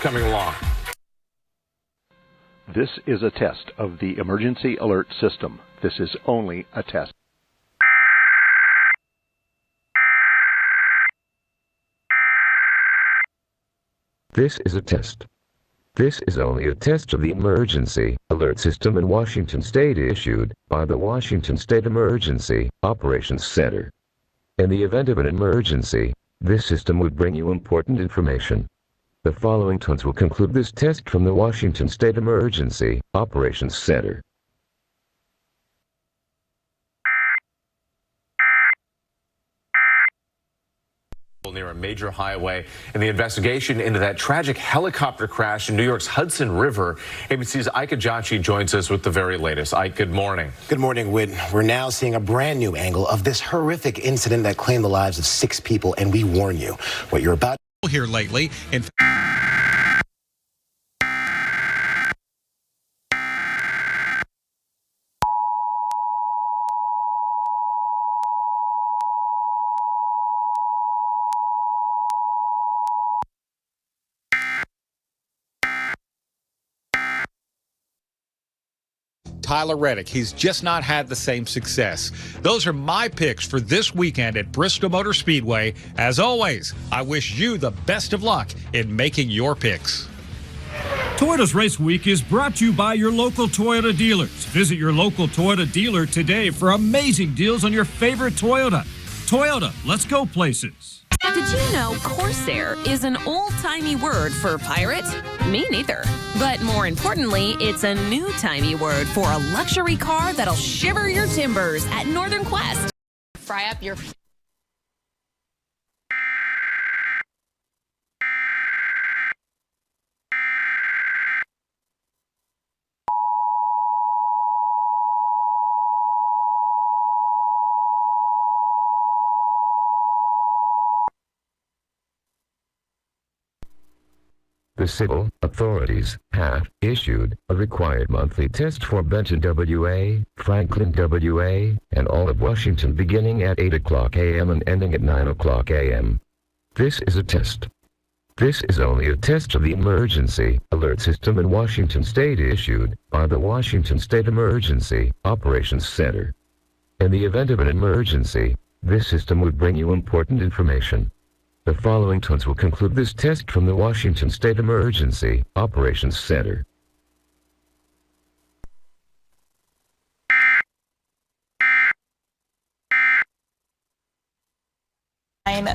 coming along. This is a test of the emergency alert system. This is only a test. This is a test. This is only a test of the emergency alert system in Washington State issued by the Washington State Emergency Operations Center. In the event of an emergency, this system would bring you important information. The following tones will conclude this test from the Washington State Emergency Operations Center. Near a major highway in the investigation into that tragic helicopter crash in New York's Hudson River. ABC's Ike Ajachi joins us with the very latest. Ike, good morning. Good morning, Whit. We're now seeing a brand new angle of this horrific incident that claimed the lives of 6 people, and we warn you, what you're about here lately. Tyler Reddick, he's just not had the same success. Those are my picks for this weekend at Bristol Motor Speedway. As always, I wish you the best of luck in making your picks. Toyota's Race Week is brought to you by your local Toyota dealers. Visit your local Toyota dealer today for amazing deals on your favorite Toyota. Toyota, let's go places. Did you know Corsair is an old-timey word for pirate? Me neither. But more importantly, it's a new-timey word for a luxury car that'll shiver your timbers at Northern Quest. Fry up your... The civil authorities have issued a required monthly test for Benton, WA, Franklin, WA, and all of Washington beginning at 8 o'clock a.m. and ending at 9 o'clock a.m. This is a test. This is only a test of the emergency alert system in Washington State issued by the Washington State Emergency Operations Center. In the event of an emergency, this system would bring you important information. The following tones will conclude this test from the Washington State Emergency Operations Center.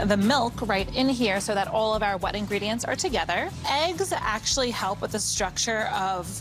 The milk right in here so that all of our wet ingredients are together. Eggs actually help with the structure of